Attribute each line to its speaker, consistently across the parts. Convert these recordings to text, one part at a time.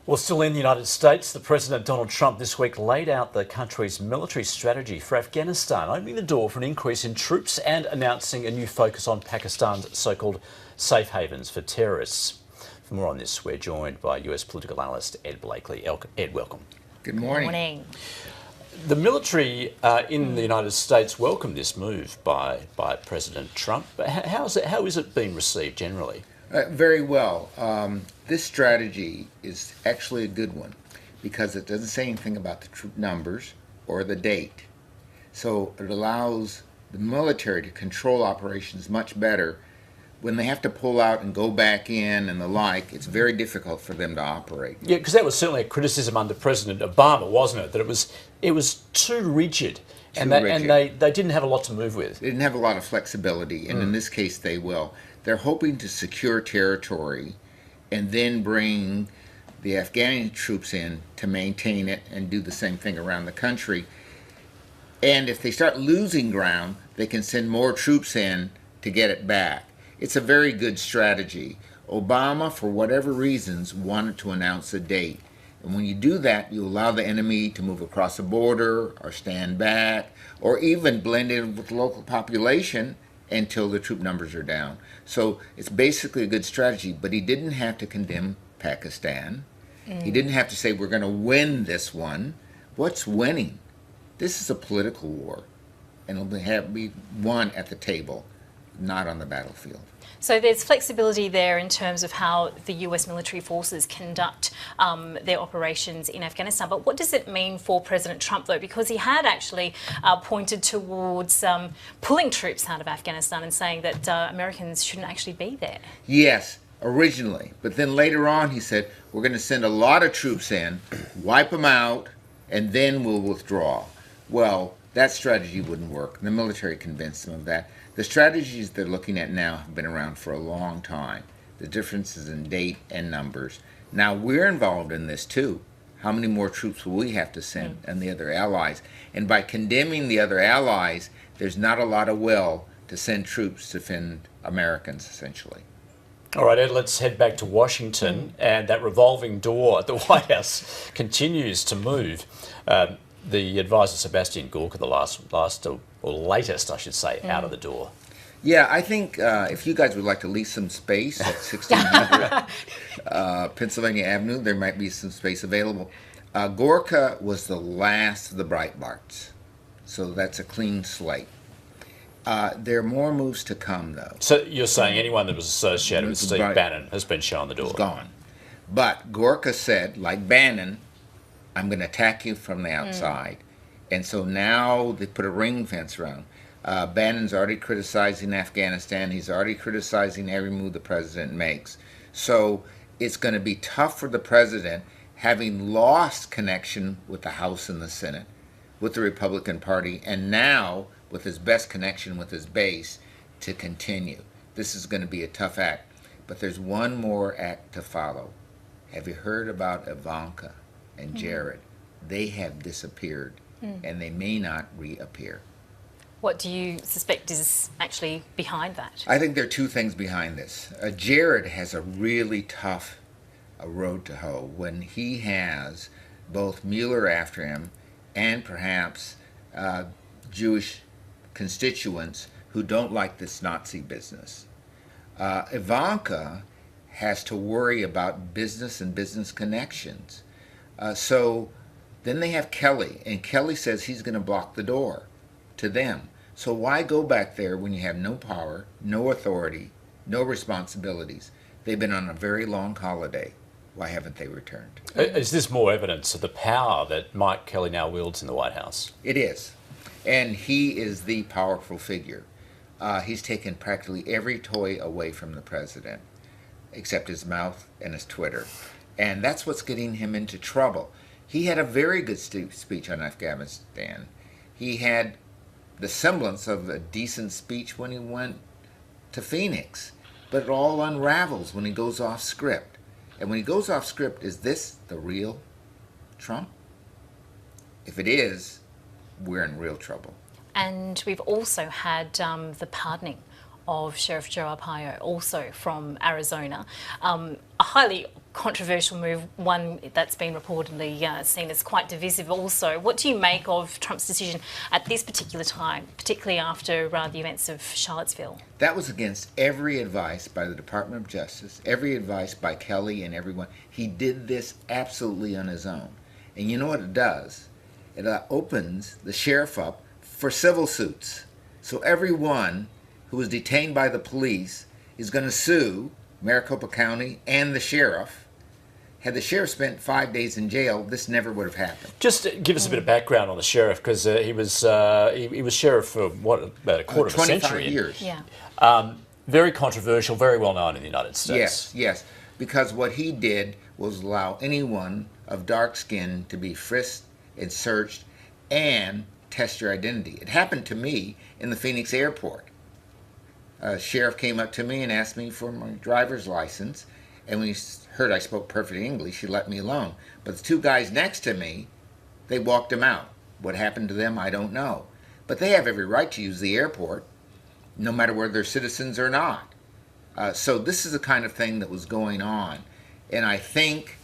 Speaker 1: Well, still in the United States, the President Donald Trump this week laid out the country's military strategy for Afghanistan, opening the door for an increase in troops and announcing a new focus on Pakistan's so-called safe havens for terrorists. For more on this, we're joined by US political analyst Ed Blakely. Ed, welcome.
Speaker 2: Good morning.
Speaker 3: Good morning.
Speaker 1: The military in the United States welcomed this move by President Trump. How is it being received generally?
Speaker 2: Very well. This strategy is actually a good one because it doesn't say anything about the troop numbers or the date. So it allows the military to control operations much better. When they have to pull out and go back in and the like, it's very difficult for them to operate.
Speaker 1: Yeah, because that was certainly a criticism under President Obama, wasn't it? That it was too rigid. And they didn't have a lot to move with.
Speaker 2: They didn't have a lot of flexibility, and in this case they will. They're hoping to secure territory and then bring the Afghani troops in to maintain it and do the same thing around the country. And if they start losing ground, they can send more troops in to get it back. It's a very good strategy. Obama, for whatever reasons, wanted to announce a date. And when you do that, you allow the enemy to move across the border or stand back or even blend in with the local population until the troop numbers are down. So it's basically a good strategy, but he didn't have to condemn Pakistan. He didn't have to say, we're going to win this one. What's winning? This is a political war, and it'll be won at the table, not on the battlefield.
Speaker 3: So there's flexibility there in terms of how the US military forces conduct their operations in Afghanistan. But what does it mean for President Trump, though? Because he had actually pointed towards pulling troops out of Afghanistan and saying that Americans shouldn't actually be there.
Speaker 2: Yes, originally. But then later on he said, we're going to send a lot of troops in, wipe them out, and then we'll withdraw. Well, that strategy wouldn't work. The military convinced them of that. The strategies they're looking at now have been around for a long time. The differences in date and numbers. Now we're involved in this too. How many more troops will we have to send and the other allies? And by condemning the other allies, there's not a lot of will to send troops to defend Americans, essentially.
Speaker 1: All right, Ed, let's head back to Washington. And that revolving door at the White House continues to move. The advisor Sebastian Gorka, the latest, I should say, out of the door.
Speaker 2: Yeah, I think if you guys would like to lease some space at 1600 Pennsylvania Avenue, there might be some space available. Gorka was the last of the Breitbarts, so that's a clean slate. There are more moves to come, though.
Speaker 1: So you're saying anyone that was associated with Steve Bannon has been shown the door?
Speaker 2: It's gone. But Gorka said, like Bannon, I'm going to attack you from the outside. And so now they put a ring fence around. Bannon's already criticizing Afghanistan. He's already criticizing every move the president makes. So it's going to be tough for the president, having lost connection with the House and the Senate, with the Republican Party, and now with his best connection with his base, to continue. This is going to be a tough act. But there's one more act to follow. Have you heard about Ivanka and Jared? They have disappeared, and they may not reappear.
Speaker 3: What do you suspect is actually behind that?
Speaker 2: I think there are two things behind this. Jared has a really tough road to hoe when he has both Mueller after him and perhaps Jewish constituents who don't like this Nazi business. Ivanka has to worry about business and business connections. So then they have Kelly, and Kelly says he's going to block the door to them. So why go back there when you have no power, no authority, no responsibilities? They've been on a very long holiday. Why haven't they returned?
Speaker 1: Is this more evidence of the power that Mike Kelly now wields in the White House?
Speaker 2: It is. And he is the powerful figure. He's taken practically every toy away from the president, except his mouth and his Twitter. And that's what's getting him into trouble. He had a very good speech on Afghanistan. He had the semblance of a decent speech when he went to Phoenix. But it all unravels when he goes off script. And when he goes off script, is this the real Trump? If it is, we're in real trouble.
Speaker 3: And we've also had the pardoning of Sheriff Joe Arpaio, also from Arizona. A highly controversial move, one that's been reportedly seen as quite divisive also. What do you make of Trump's decision at this particular time, particularly after the events of Charlottesville?
Speaker 2: That was against every advice by the Department of Justice, every advice by Kelly and everyone. He did this absolutely on his own. And you know what it does? It opens the sheriff up for civil suits. So everyone who was detained by the police is going to sue Maricopa County and the sheriff. Had the sheriff spent 5 days in jail, this never would have happened.
Speaker 1: Just give us a bit of background on the sheriff, because he was sheriff for what, about a quarter of a
Speaker 2: 25
Speaker 1: century.
Speaker 2: years.
Speaker 3: Yeah.
Speaker 1: Very controversial, very well known in the United States.
Speaker 2: Yes, because what he did was allow anyone of dark skin to be frisked and searched and test your identity. It happened to me in the Phoenix airport. A sheriff came up to me and asked me for my driver's license, and when he heard I spoke perfect English, he let me alone. But the two guys next to me, they walked him out. What happened to them, I don't know. But they have every right to use the airport, no matter whether they're citizens or not. So this is the kind of thing that was going on. And I think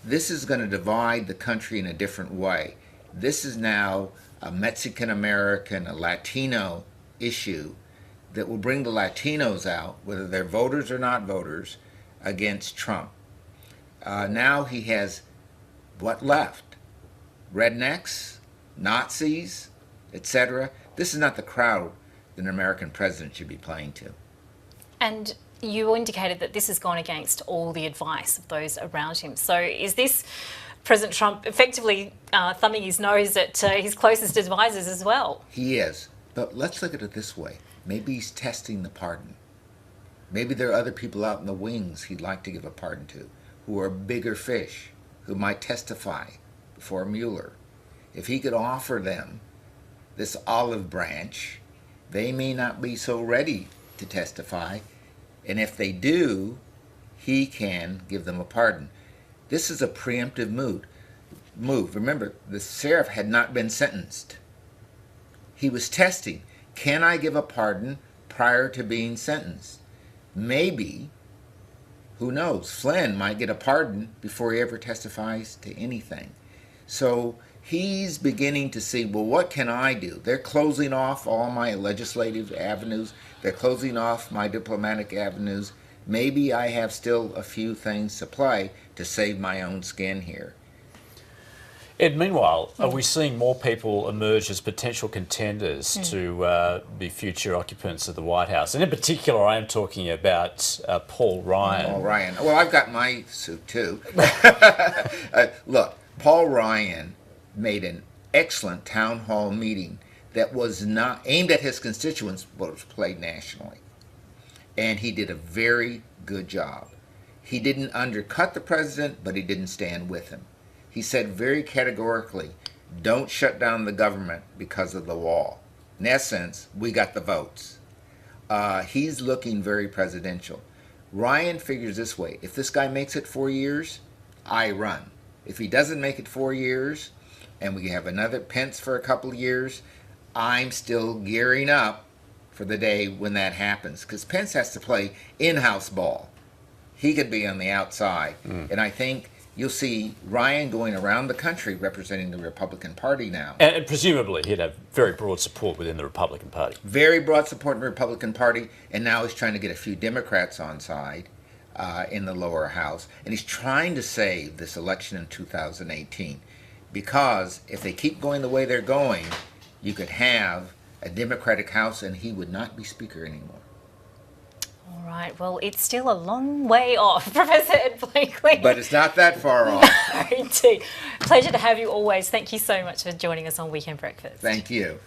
Speaker 2: this is going to divide the country in a different way. This is now a Mexican-American, a Latino issue that will bring the Latinos out, whether they're voters or not voters, against Trump. Now he has what left? Rednecks, Nazis, etc. This is not the crowd that an American president should be playing to.
Speaker 3: And you indicated that this has gone against all the advice of those around him. So is this President Trump effectively thumbing his nose at his closest advisors as well?
Speaker 2: He is. But let's look at it this way. Maybe he's testing the pardon. Maybe there are other people out in the wings he'd like to give a pardon to, who are bigger fish, who might testify before Mueller. If he could offer them this olive branch, they may not be so ready to testify, and if they do, he can give them a pardon. This is a preemptive move. Remember, the sheriff had not been sentenced. He was testing. Can I give a pardon prior to being sentenced? Maybe, who knows, Flynn might get a pardon before he ever testifies to anything. So he's beginning to see, well, what can I do? They're closing off all my legislative avenues. They're closing off my diplomatic avenues. Maybe I have still a few things to play to save my own skin here.
Speaker 1: Ed, meanwhile, are we seeing more people emerge as potential contenders to be future occupants of the White House? And in particular, I am talking about Paul Ryan.
Speaker 2: Paul Ryan. Well, I've got my suit too. Look, Paul Ryan made an excellent town hall meeting that was not aimed at his constituents, but was played nationally. And he did a very good job. He didn't undercut the president, but he didn't stand with him. He said very categorically, don't shut down the government because of the wall. In essence, we got the votes. He's looking very presidential. Ryan figures this way, if this guy makes it 4 years, I run. If he doesn't make it 4 years, and we have another Pence for a couple of years, I'm still gearing up for the day when that happens. Because Pence has to play in-house ball. He could be on the outside. And I think you'll see Ryan going around the country representing the Republican Party now.
Speaker 1: And presumably he'd have very broad support within the Republican Party.
Speaker 2: Very broad support in the Republican Party, and now he's trying to get a few Democrats on side in the lower house. And he's trying to save this election in 2018, because if they keep going the way they're going, you could have a Democratic House and he would not be Speaker anymore.
Speaker 3: All right, well, it's still a long way off, Professor Ed Blakely.
Speaker 2: But it's not that far off.
Speaker 3: Indeed. Pleasure to have you always. Thank you so much for joining us on Weekend Breakfast.
Speaker 2: Thank you.